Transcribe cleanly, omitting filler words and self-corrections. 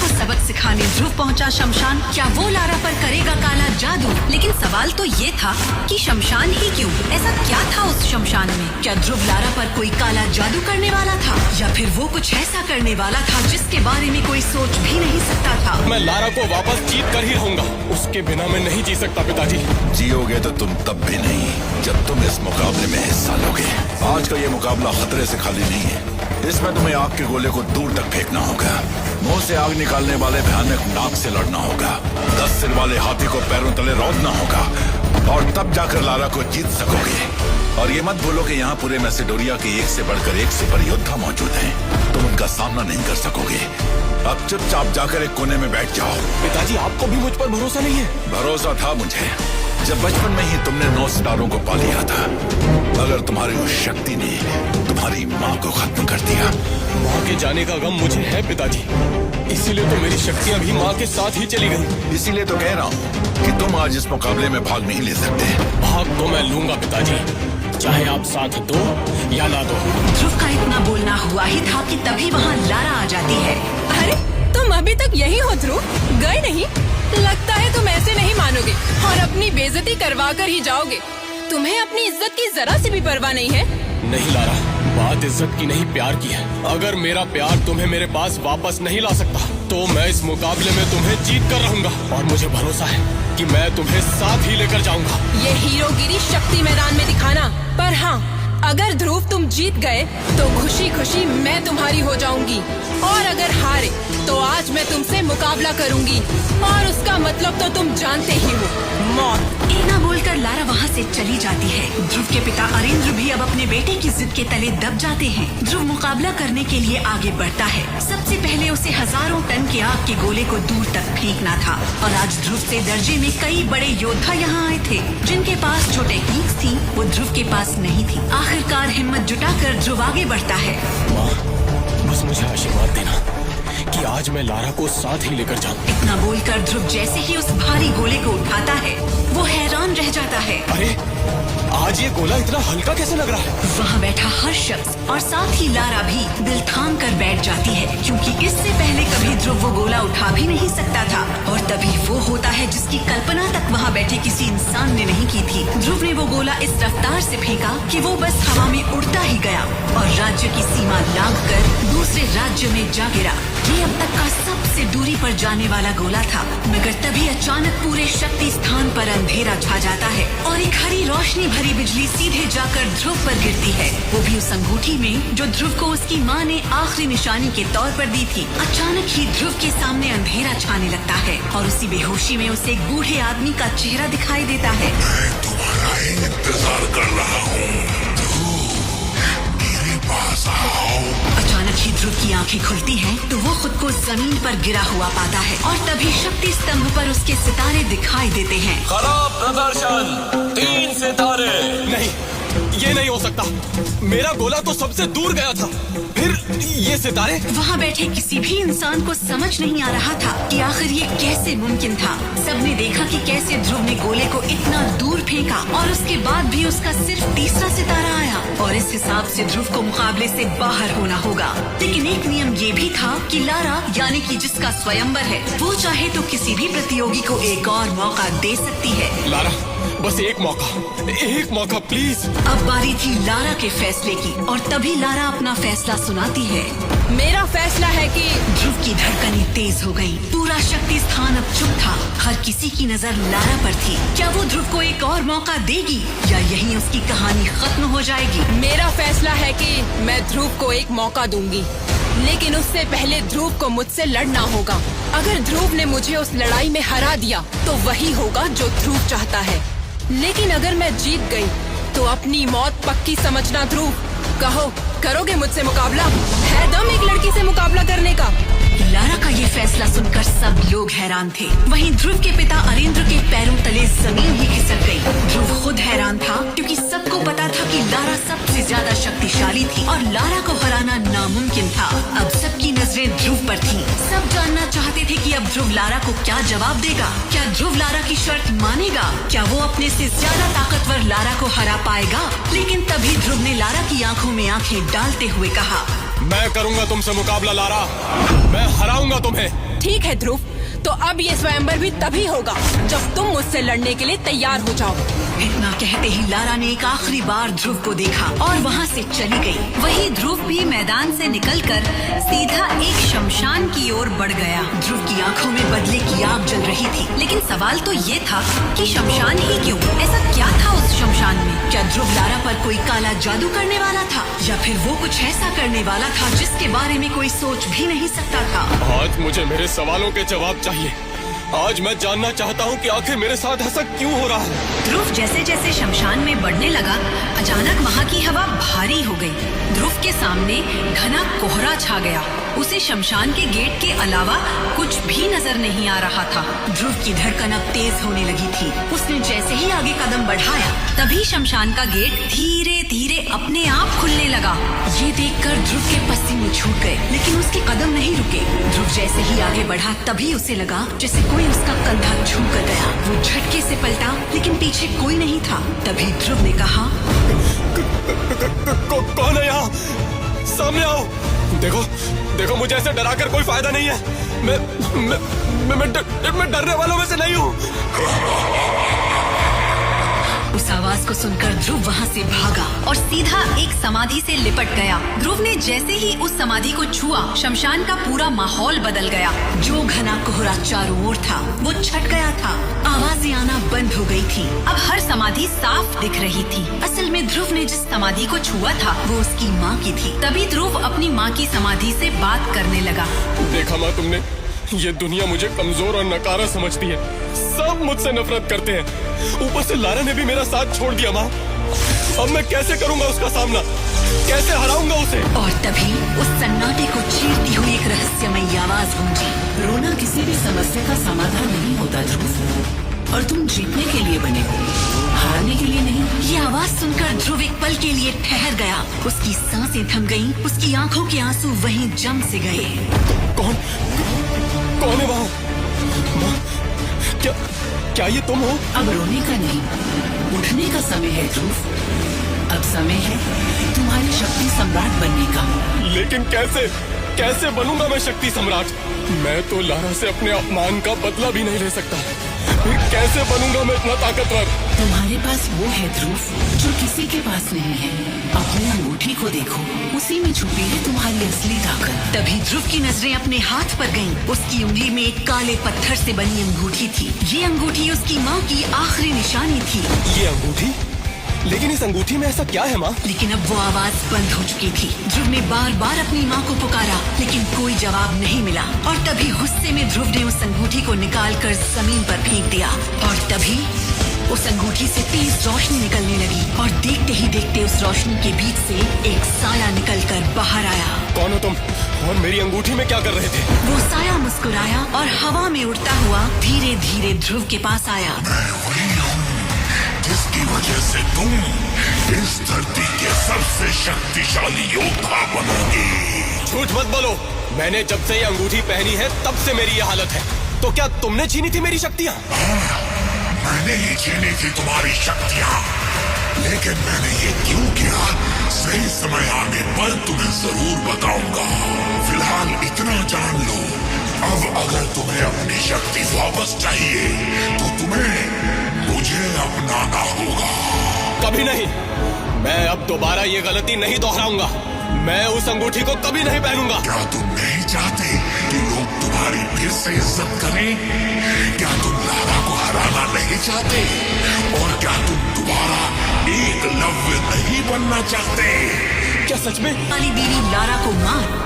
को सबक सिखाने ध्रुव पहुंचा शमशान। क्या वो लारा पर करेगा काला जादू? लेकिन सवाल तो ये था कि शमशान ही क्यों? ऐसा क्या था उस शमशान में? क्या ध्रुव लारा पर कोई काला जादू करने वाला था, या फिर वो कुछ ऐसा करने वाला था जिसके बारे में कोई सोच भी नहीं सकता था? मैं लारा को वापस जीत कर ही रहूंगा। उसके बिना मैं नहीं जी सकता पिताजी। जियोगे तो तुम तब भी नहीं जब तुम इस मुकाबले में हिस्सा लोगे। आज का ये मुकाबला खतरे से खाली नहीं है। इसमें तुम्हें आग के गोले को दूर तक फेंकना होगा, मुंह से आग निकालने वाले भयानक नाग से लड़ना होगा, 10 सिर वाले हाथी को पैरों तले रौंदना होगा, और तब जाकर लारा को जीत सकोगे। और ये मत भूलो कि यहाँ पूरे मैसेडोरिया के एक से बढ़कर एक सुपर योद्धा मौजूद हैं। तुम उनका सामना नहीं कर सकोगे। अब चुपचाप जाकर एक कोने में बैठ जाओ। पिताजी, आपको भी मुझ पर भरोसा नहीं है? भरोसा था मुझे जब बचपन में ही तुमने 9 सितारों को पा लिया था। अगर तुम्हारी उस शक्ति ने तुम्हारी माँ को खत्म कर दिया। माँ के जाने का गम मुझे है पिताजी, इसीलिए तो मेरी शक्तियाँ भी माँ के साथ ही चली गई। इसीलिए तो कह रहा हूँ कि तुम आज इस मुकाबले में भाग नहीं ले सकते। भाग तो मैं लूंगा पिताजी, चाहे आप साथ दो या ना दो। ध्रुव का इतना बोलना हुआ ही था कि तभी वहाँ लारा आ जाती है। अरे तुम अभी तक यही हो ध्रुव, गए नहीं? लगता है तुम ऐसे नहीं मानोगे और अपनी बेइज्जती करवा कर ही जाओगे। तुम्हें अपनी इज्जत की जरा सी भी परवाह नहीं है? नहीं लारा, बात इज्जत की नहीं प्यार की है। अगर मेरा प्यार तुम्हें मेरे पास वापस नहीं ला सकता तो मैं इस मुकाबले में तुम्हें जीत कर रहूंगा। और मुझे भरोसा है कि मैं तुम्हें साथ ही लेकर जाऊंगा। ये हीरोगिरी शक्ति मैदान में दिखाना। पर हाँ, अगर ध्रुव तुम जीत गए तो खुशी खुशी मैं तुम्हारी हो जाऊंगी, और अगर हारे तो आज मैं तुमसे मुकाबला करूंगी, और उसका मतलब तो तुम जानते ही हो, मौत। इतना बोलकर लारा वहाँ से चली जाती है। ध्रुव के पिता अरेंद्र भी अब अपने बेटे की जिद के तले दब जाते हैं। ध्रुव मुकाबला करने के लिए आगे बढ़ता है। सबसे पहले उसे हजारों टन के आग के गोले को दूर तक फेंकना था, और आज ध्रुव से दर्जे में कई बड़े योद्धा यहाँ आए थे। जिनके पास जो टेक्निक्स थी वो ध्रुव के पास नहीं थी। आखिरकार हिम्मत जुटाकर ध्रुव आगे बढ़ता है। माँ, बस मुझे आशीर्वाद देना कि आज मैं लारा को साथ ही लेकर जाऊं। इतना बोलकर ध्रुव जैसे ही उस भारी गोले को उठाता है वो हैरान रह जाता है। अरे आज ये गोला इतना हल्का कैसे लग रहा है? वहाँ बैठा हर शख्स और साथ ही लारा भी दिल थाम कर बैठ जाती है, क्योंकि इससे पहले कभी ध्रुव वो गोला उठा भी नहीं सकता था। और तभी वो होता है जिसकी कल्पना तक वहाँ बैठे किसी इंसान ने नहीं की थी। ध्रुव ने वो गोला इस रफ्तार से फेंका कि वो बस हवा में उड़ता ही गया और राज्य की सीमा लांघ कर दूसरे राज्य में जा गिरा। ये अब तक का सबसे दूरी पर जाने वाला गोला था, मगर तभी अचानक पूरे शक्ति स्थान पर अंधेरा छा जाता है और एक हरी रोशनी भरी बिजली सीधे जाकर ध्रुव पर गिरती है, वो भी उस अंगूठी में जो ध्रुव को उसकी माँ ने आखिरी निशानी के तौर पर दी थी। अचानक ही ध्रुव के सामने अंधेरा छाने लगता है और उसी बेहोशी में उसे एक बूढ़े आदमी का चेहरा दिखाई देता है। मैं तुम्हारा इंतजार कर रहा हूँ, मेरे पास आओ। अचानक ही ध्रुव की आंखें खुलती हैं तो वो खुद को जमीन पर गिरा हुआ पाता है, और तभी शक्ति स्तंभ पर उसके सितारे दिखाई देते हैं। खराब प्रदर्शन, 3 सितारे। नहीं, ये नहीं हो सकता। मेरा गोला तो सबसे दूर गया था, फिर ये सितारे। वहाँ बैठे किसी भी इंसान को समझ नहीं आ रहा था कि आखिर ये कैसे मुमकिन था। सबने देखा कि कैसे ध्रुव ने गोले को इतना दूर फेंका और उसके बाद भी उसका सिर्फ तीसरा सितारा आया, और इस हिसाब से ध्रुव को मुकाबले से बाहर होना होगा। लेकिन एक नियम ये भी था कि लारा यानी कि जिसका स्वयंवर है वो चाहे तो किसी भी प्रतियोगी को एक और मौका दे सकती है। लारा, बस एक मौका प्लीज। अब बारी थी लारा के फैसले की, और तभी लारा अपना फैसला सुनाती है। मेरा फैसला है कि ध्रुव की धड़कनें तेज हो गईं। पूरा शक्ति स्थान अब चुप था। हर किसी की नजर लारा पर थी। क्या वो ध्रुव को एक और मौका देगी या यहीं उसकी कहानी खत्म हो जाएगी? मेरा फैसला है कि मैं ध्रुव को एक मौका दूंगी, लेकिन उससे पहले ध्रुव को मुझसे लड़ना होगा। अगर ध्रुव ने मुझे उस लड़ाई में हरा दिया तो वही होगा जो ध्रुव चाहता है, लेकिन अगर मैं जीत गई तो अपनी मौत पक्की समझना ध्रुव। कहो, करोगे मुझसे मुकाबला? है दम एक लड़की से मुकाबला करने का? लारा का ये फैसला सुनकर सब लोग हैरान थे। वहीं ध्रुव के पिता अरेंद्र के पैरों तले जमीन ही खिसक गई। ध्रुव खुद हैरान था, क्योंकि सबको पता था कि लारा सबसे ज्यादा शक्तिशाली थी और लारा को हराना नामुमकिन था। अब सबकी नजरें ध्रुव पर थीं। सब जानना चाहते थे कि अब ध्रुव लारा को क्या जवाब देगा। क्या ध्रुव लारा की शर्त मानेगा? क्या वो अपने से ज्यादा ताकतवर लारा को हरा पाएगा? लेकिन तभी ध्रुव ने लारा की आंखों में आंखें डालते हुए कहा, मैं करूंगा तुमसे मुकाबला लारा, मैं हराऊंगा तुम्हें। ठीक है ध्रुव, तो अब ये स्वयंवर भी तभी होगा जब तुम मुझसे लड़ने के लिए तैयार हो जाओ। इतना कहते ही लारा ने एक आखिरी बार ध्रुव को देखा और वहाँ से चली गई। वही ध्रुव भी मैदान से निकलकर सीधा एक शमशान की ओर बढ़ गया। ध्रुव की आंखों में बदले की आग जल रही थी, लेकिन सवाल तो ये था कि शमशान ही क्यों? ऐसा क्या था उस शमशान में? क्या ध्रुव लारा पर कोई काला जादू करने वाला था, या फिर वो कुछ ऐसा करने वाला था जिसके बारे में कोई सोच भी नहीं सकता था? आज मुझे मेरे सवालों के जवाब चाहिए। आज मैं जानना चाहता हूँ कि आखिर मेरे साथ ऐसा क्यों हो रहा है। ध्रुव जैसे जैसे शमशान में बढ़ने लगा, अचानक वहाँ की हवा भारी हो गई। ध्रुव के सामने घना कोहरा छा गया। उसे शमशान के गेट के अलावा कुछ भी नजर नहीं आ रहा था। ध्रुव की धड़कन अब तेज होने लगी थी। उसने जैसे ही आगे कदम बढ़ाया, तभी शमशान का गेट धीरे धीरे अपने आप खुलने लगा। ये देखकर ध्रुव के पसीने छूट गए, लेकिन उसके कदम नहीं रुके। ध्रुव जैसे ही आगे बढ़ा, तभी उसे लगा जैसे कोई उसका कंधा छू कर गया। वो झटके से पलटा, लेकिन पीछे कोई नहीं था। तभी ध्रुव ने कहा, कौन है यहाँ? सामने आओ। देखो देखो, मुझे ऐसे डरा कर कोई फायदा नहीं है। मैं डरने वालों में से नहीं हूँ। उस आवाज को सुनकर ध्रुव वहाँ से भागा और सीधा एक समाधि से लिपट गया। ध्रुव ने जैसे ही उस समाधि को छुआ, शमशान का पूरा माहौल बदल गया। जो घना कोहरा चारों ओर था, वो छट गया था। आवाजें आना बंद हो गई थी। अब हर समाधि साफ दिख रही थी। असल में ध्रुव ने जिस समाधि को छुआ था, वो उसकी माँ की थी। तभी ध्रुव अपनी माँ की समाधि से बात करने लगा। देखा माँ तुमने, ये दुनिया मुझे कमजोर और नकारा समझती है। सब मुझसे नफरत करते हैं। ऊपर से लारा ने भी मेरा साथ छोड़ दिया। माँ, अब मैं कैसे करूँगा उसका सामना? कैसे हराऊंगा उसे? और तभी उस सन्नाटे को चीरती हुई एक रहस्यमयी आवाज गूंजी। रोना किसी भी समस्या का समाधान नहीं होता ध्रुव, और तुम जीतने के लिए बने हो, हारने के लिए नहीं। ये आवाज सुनकर ध्रुव एक पल के लिए ठहर गया। उसकी सांसें थम गईं, उसकी आंखों के आंसू वहीं जम से गए। कौन है वहाँ? माँ, क्या ये तुम हो? अब रोने का नहीं, उठने का समय है ध्रुव। अब समय है तुम्हारे शक्ति सम्राट बनने का। लेकिन कैसे बनूंगा मैं शक्ति सम्राट? मैं तो लारा से अपने अपमान का बदला भी नहीं ले सकता। फिर कैसे बनूंगा मैं इतना ताकतवर? तुम्हारे पास वो है ध्रुव जो किसी के पास नहीं है। अपनी अंगूठी को देखो, उसी में छुपी है तुम्हारी असली ताकत। तभी ध्रुव की नजरें अपने हाथ पर गईं। उसकी उंगली में एक काले पत्थर से बनी अंगूठी थी। ये अंगूठी उसकी माँ की आखिरी निशानी थी। ये अंगूठी? लेकिन इस अंगूठी में ऐसा क्या है माँ? लेकिन अब वो आवाज बंद हो चुकी थी। ध्रुव ने बार बार अपनी माँ को पुकारा, लेकिन कोई जवाब नहीं मिला। और तभी गुस्से में ध्रुव ने उस अंगूठी को निकालकर जमीन पर फेंक दिया। और तभी उस अंगूठी से तेज रोशनी निकलने लगी, और देखते ही देखते उस रोशनी के बीच से एक साया निकलकर बाहर आया। कौन हो तुम? और मेरी अंगूठी में क्या कर रहे थे? वो साया मुस्कुराया और हवा में उड़ता हुआ धीरे धीरे ध्रुव के पास आया। मैं वही हूँ जिसकी वजह से तुम इस धरती के सबसे शक्तिशाली योद्धा बनोगे। झूठ मत बोलो। मैंने जब से ये अंगूठी पहनी है, तब से मेरी ये हालत है। तो क्या तुमने छीनी थी मेरी शक्तियाँ? मैंने ही छीनी थी तुम्हारी शक्तियाँ, लेकिन मैंने ये क्यों किया, सही समय आने पर तुम्हें जरूर बताऊंगा। फिलहाल इतना जान लो, अब अगर तुम्हें अपनी शक्ति वापस चाहिए तो तुम्हें मुझे अपनाना होगा। कभी नहीं। मैं अब दोबारा ये गलती नहीं दोहराऊंगा। मैं उस अंगूठी को कभी नहीं पहनूंगा। क्या तुम नहीं चाहते कि लोग तुम्हारी फिर से इज्जत करें? क्या तुम लारा को हराना नहीं चाहते? और क्या तुम दोबारा एकलव्य नहीं बनना चाहते? क्या सच में? वाली बीवी लारा को मार